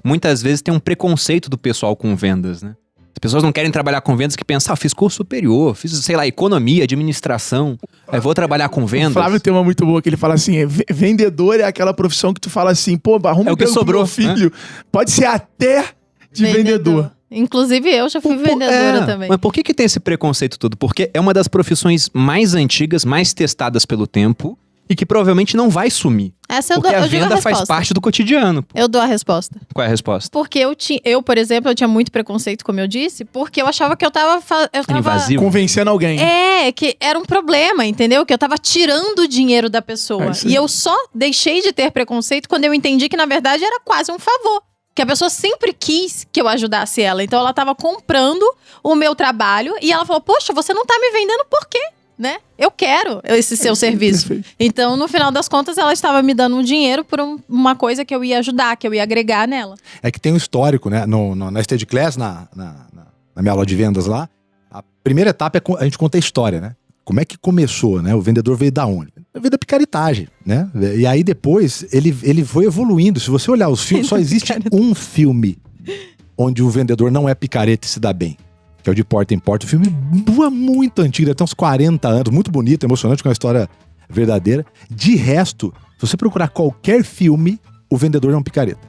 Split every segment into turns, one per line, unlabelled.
muitas vezes tem um preconceito do pessoal com vendas, né? As pessoas não querem trabalhar com vendas que pensam, fiz curso superior, fiz, sei lá, economia, administração, vou trabalhar com vendas.
O Flávio tem uma muito boa que ele fala assim, vendedor é aquela profissão que tu fala assim, pô, arruma
o que sobrou,
meu filho. Pode ser até de vendedor.
Inclusive eu já fui vendedora também.
Mas por que tem esse preconceito todo? Porque é uma das profissões mais antigas, mais testadas pelo tempo e que provavelmente não vai sumir. Porque a venda faz parte do cotidiano.
Eu dou a resposta.
Qual é a resposta?
Porque eu, por exemplo, eu tinha muito preconceito, como eu disse, porque eu achava que eu tava
invasivo.
Convencendo alguém.
Que era um problema, entendeu? Que eu tava tirando o dinheiro da pessoa. E eu só deixei de ter preconceito quando eu entendi que, na verdade, era quase um favor. Que a pessoa sempre quis que eu ajudasse ela. Então, ela tava comprando o meu trabalho e ela falou, poxa, você não tá me vendendo por quê? Né? Eu quero esse seu serviço. Perfeito. Então, no final das contas, ela estava me dando um dinheiro por uma coisa que eu ia ajudar, que eu ia agregar nela.
É que tem um histórico, né? Na Stage Class, na minha aula de vendas lá, a primeira etapa é a gente conta a história, né? Como é que começou, né? O vendedor veio da onde? Veio da picaretagem, né? E aí depois ele foi evoluindo. Se você olhar os filmes, só existe um filme onde o vendedor não é picareta e se dá bem. Que é o de Porta em Porta, um filme muito antigo, deve ter uns 40 anos, muito bonito, emocionante, com uma história verdadeira. De resto, se você procurar qualquer filme, o vendedor é um picareta.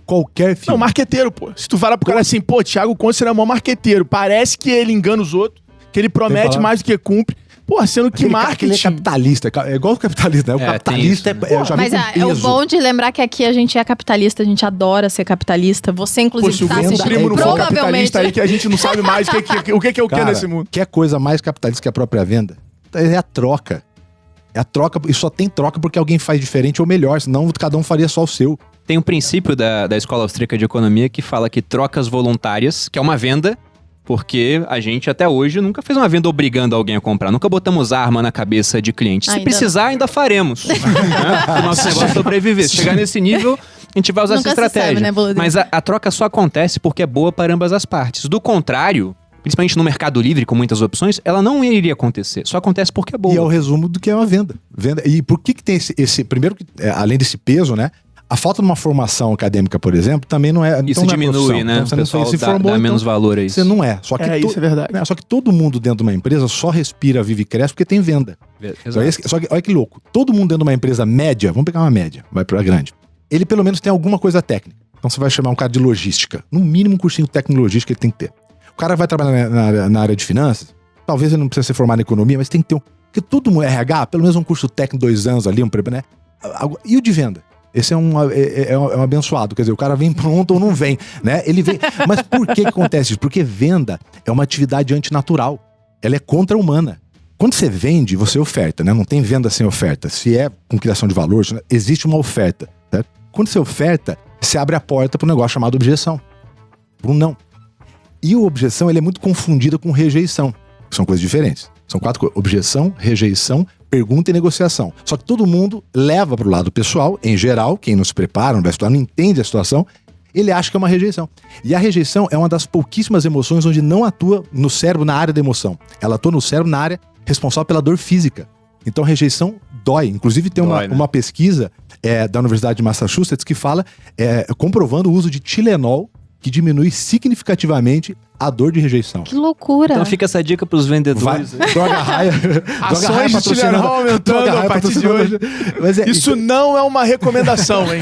Qualquer filme.
Não, marqueteiro, pô. Se tu falar pro cara assim, pô, Thiago Conce é mó marqueteiro, parece que ele engana os outros, que ele promete mais do que cumpre. Pô, sendo que marketing...
Ele é capitalista, é igual o capitalista, né? O capitalista
mas o bom de lembrar que aqui a gente é capitalista, a gente adora ser capitalista. Você, inclusive, tá assistindo.
Primo não for capitalista aí, que a gente não sabe mais o que é o que nesse mundo.
Que é coisa mais capitalista que a própria venda? É a troca. É a troca, e só tem troca porque alguém faz diferente ou melhor, senão cada um faria só o seu.
Tem um princípio da Escola Austríaca de Economia que fala que trocas voluntárias, que é uma venda, porque a gente até hoje nunca fez uma venda obrigando alguém a comprar. Nunca botamos arma na cabeça de cliente. Se precisar, ainda faremos. Né? O nosso negócio é sobreviver. Se chegar nesse nível, a gente vai usar essa estratégia. Sabe, né, mas a troca só acontece porque é boa para ambas as partes. Do contrário, principalmente no Mercado Livre, com muitas opções, ela não iria acontecer. Só acontece porque é boa.
E é o resumo do que é uma venda. E por que tem esse primeiro, além desse peso, né? A falta de uma formação acadêmica, por exemplo, também não é...
Isso diminui, né?
Então, você não se formou,
dá menos valor a isso.
Você não é. Só que
isso é verdade.
Só que todo mundo dentro de uma empresa só respira, vive e cresce porque tem venda. Só que, olha que louco. Todo mundo dentro de uma empresa média, vamos pegar uma média, vai pra grande. Ele pelo menos tem alguma coisa técnica. Então você vai chamar um cara de logística. No mínimo um cursinho de tecnologística ele tem que ter. O cara vai trabalhar na área de finanças, talvez ele não precisa ser formado em economia, mas tem que ter porque todo mundo RH, pelo menos um curso técnico 2 anos ali, né? E o de venda? Esse é um abençoado, quer dizer, o cara vem pronto ou não vem, né? Ele vem. Mas por que acontece isso? Porque venda é uma atividade antinatural. Ela é contra-humana. Quando você vende, você oferta, né? Não tem venda sem oferta. Se é com criação de valor, existe uma oferta, certo? Quando você oferta, você abre a porta para um negócio chamado objeção. Para um não. E a objeção, ele é muito confundida com rejeição. São coisas diferentes. São 4 coisas. Objeção, rejeição, pergunta e negociação. Só que todo mundo leva para o lado pessoal, em geral, quem não se prepara, não vai estudar, não entende a situação, ele acha que é uma rejeição. E a rejeição é uma das pouquíssimas emoções onde não atua no cérebro na área da emoção. Ela atua no cérebro na área responsável pela dor física. Então a rejeição dói. Inclusive tem uma pesquisa da Universidade de Massachusetts que fala, comprovando o uso de Tilenol, que diminui significativamente a dor de rejeição.
Que loucura!
Então fica essa dica pros vendedores.
Droga Raia.
Ações de Tilenol aumentando a partir de hoje. Mas isso não é uma recomendação, hein?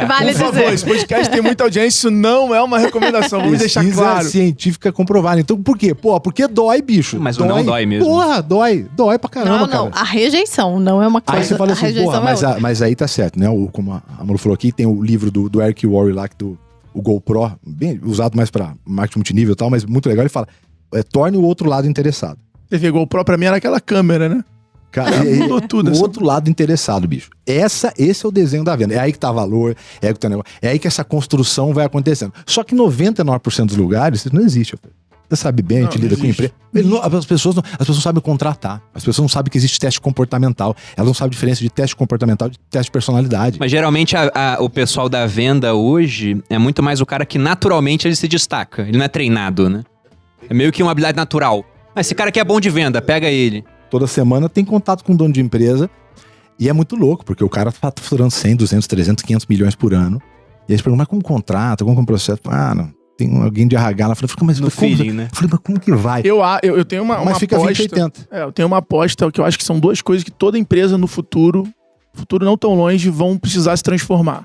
Vale
por favor, esse podcast tem muita audiência, isso não é uma recomendação. Vamos deixar claro.
Científica comprovada. Então por quê? Porque dói, bicho.
Mas não dói mesmo.
Porra, dói. Dói pra caramba,
não.
cara.
A rejeição não é uma coisa.
Aí você fala assim, porra, mas aí tá certo, né? Como a Malu falou aqui, tem o livro do Eric Worre lá, o GoPro, bem usado mais pra marketing multinível e tal, mas muito legal, ele fala, torne o outro lado interessado.
TV GoPro pra mim era aquela câmera, né?
Cara, mudou tudo. O outro lado interessado, bicho. Esse é o desenho da venda. É aí que tá valor, é aí que tá negócio, é aí que essa construção vai acontecendo. Só que 99% dos lugares isso não existe. Você sabe bem, a gente lida com empresa. As pessoas não sabem contratar. As pessoas não sabem que existe teste comportamental. Elas não sabem a diferença de teste comportamental e de teste de personalidade.
Mas geralmente o pessoal da venda hoje é muito mais o cara que naturalmente ele se destaca. Ele não é treinado, né? É meio que uma habilidade natural. Esse cara aqui é bom de venda, pega ele.
Toda semana tem contato com um dono de empresa e é muito louco, porque o cara tá faturando 100, 200, 300, 500 milhões por ano. E aí eles perguntam, mas como contrata, como processo? Ah, não, tem alguém de RH lá. Eu falei, mas
no
como,
feeling, né?
Eu falei, mas como que vai?
Eu tenho uma
Mas fica
aposta.
20-80.
Eu tenho uma aposta que eu acho que são duas coisas que toda empresa no futuro não tão longe, vão precisar se transformar.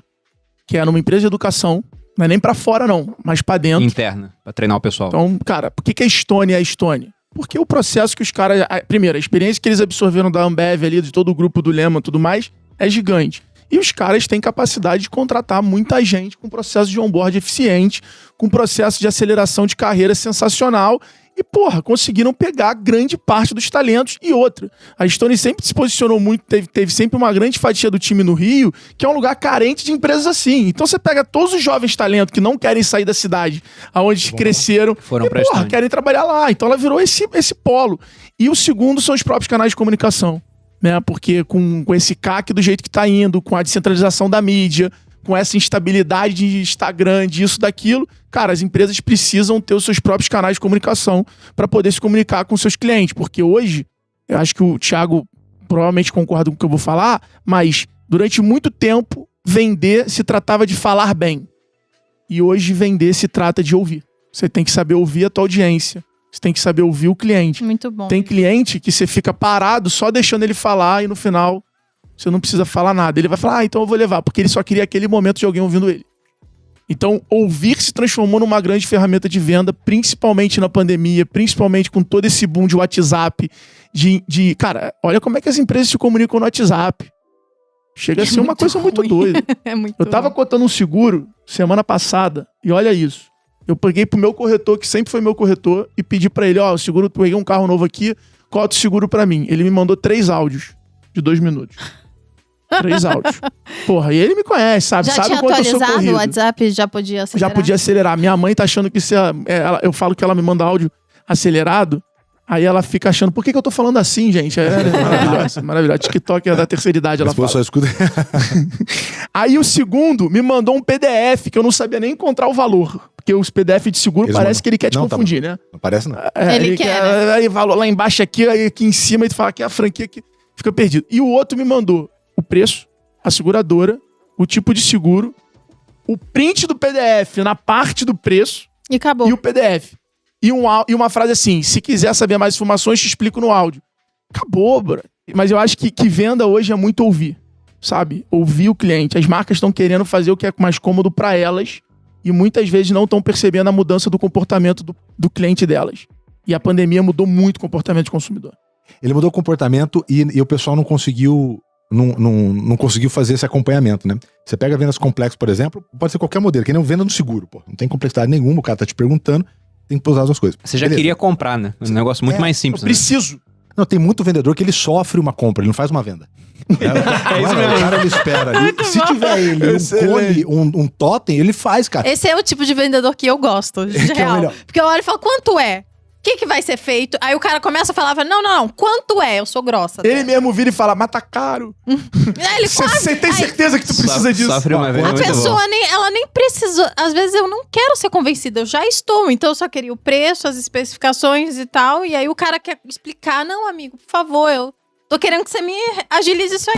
Que é numa empresa de educação, não é nem pra fora não, mas pra dentro.
Interna, pra treinar o pessoal.
Então, cara, por que a Estônia é a Estônia? Porque o processo que os caras... Primeiro, a experiência que eles absorveram da Ambev ali, de todo o grupo do Lehman e tudo mais, é gigante. E os caras têm capacidade de contratar muita gente com processo de onboard eficiente, com processo de aceleração de carreira sensacional. E, porra, conseguiram pegar grande parte dos talentos. E outra, a Estônia sempre se posicionou muito, teve sempre uma grande fatia do time no Rio, que é um lugar carente de empresas assim. Então você pega todos os jovens talentos que não querem sair da cidade, aonde cresceram,
foram pra
porra,
Estônia.
querem trabalhar lá. Então ela virou esse polo. E o segundo são os próprios canais de comunicação, né? Porque com esse CAC do jeito que tá indo, com a descentralização da mídia, com essa instabilidade de Instagram, disso, daquilo, cara, as empresas precisam ter os seus próprios canais de comunicação para poder se comunicar com seus clientes. Porque hoje, eu acho que o Thiago provavelmente concorda com o que eu vou falar, mas durante muito tempo, vender se tratava de falar bem. E hoje, vender se trata de ouvir. Você tem que saber ouvir a tua audiência. Você tem que saber ouvir o cliente.
Muito bom.
Tem cliente que você fica parado só deixando ele falar e no final você não precisa falar nada. Ele vai falar, então eu vou levar, porque ele só queria aquele momento de alguém ouvindo ele. Então, ouvir se transformou numa grande ferramenta de venda, principalmente na pandemia, principalmente com todo esse boom de WhatsApp. Cara, olha como é que as empresas se comunicam no WhatsApp. Chega a ser uma coisa muito doida.
É muito
Eu tava cotando um seguro semana passada, e olha isso. Eu peguei pro meu corretor, que sempre foi meu corretor, e pedi pra ele, o seguro, peguei um carro novo aqui, cota o seguro pra mim. Ele me mandou 3 áudios de 2 minutos. 3 áudios. Porra, e ele me conhece, sabe?
Já
Sabe
tinha
o quanto eu sou
atualizado
corrido.
o WhatsApp? Já podia acelerar?
Já podia acelerar. Minha mãe tá achando que eu falo que ela me manda áudio acelerado, aí ela fica achando, por que eu tô falando assim, gente? É maravilhosa, maravilhosa. TikTok é da terceira idade, ela fala.
Só escuta.
Aí o segundo me mandou um PDF que eu não sabia nem encontrar o valor. Porque os PDF de seguro
Eles
parece
mandam.
que ele quer te
Não,
confundir, né?
Não parece, não.
Ele quer, né?
Aí valor lá embaixo aqui, aí aqui em cima, e tu fala que é a franquia que fica perdido. E o outro me mandou o preço, a seguradora, o tipo de seguro, o print do PDF na parte do preço
E acabou.
e o PDF. E uma frase assim, se quiser saber mais informações, te explico no áudio. Acabou, bro. Mas eu acho que venda hoje é muito ouvir, sabe? Ouvir o cliente. As marcas estão querendo fazer o que é mais cômodo para elas e muitas vezes não estão percebendo a mudança do comportamento do cliente delas. E a pandemia mudou muito o comportamento do consumidor.
Ele mudou o comportamento e o pessoal não conseguiu fazer esse acompanhamento, né? Você pega vendas complexas, por exemplo, pode ser qualquer modelo, que nem venda no seguro, pô. Não tem complexidade nenhuma, o cara tá te perguntando, tem que pousar as duas coisas.
Você já
Beleza.
queria comprar, né? Um negócio muito mais simples.
Eu preciso.
Não, tem muito vendedor que ele sofre uma compra, ele não faz uma venda.
É isso mesmo.
O cara ele espera ali. Se tiver ele
Excelente.
um totem, ele faz, cara.
Esse é o tipo de vendedor que eu gosto, de
Que é o
real.
melhor.
Porque eu olho e falo, quanto é? O que vai ser feito? Aí o cara começa a falar, não, quanto é? Eu sou grossa.
Ele mesmo vira e fala, mas tá caro.
Ele quase...
Você tem
Aí,
certeza que tu precisa disso?
Sofre uma venda
a
muito boa.
pessoa ela nem precisou. Às vezes eu não quero ser convencida, eu já estou. Então eu só queria o preço, as especificações e tal. E aí o cara quer explicar, não, amigo, por favor, eu tô querendo que você me agilize isso aí.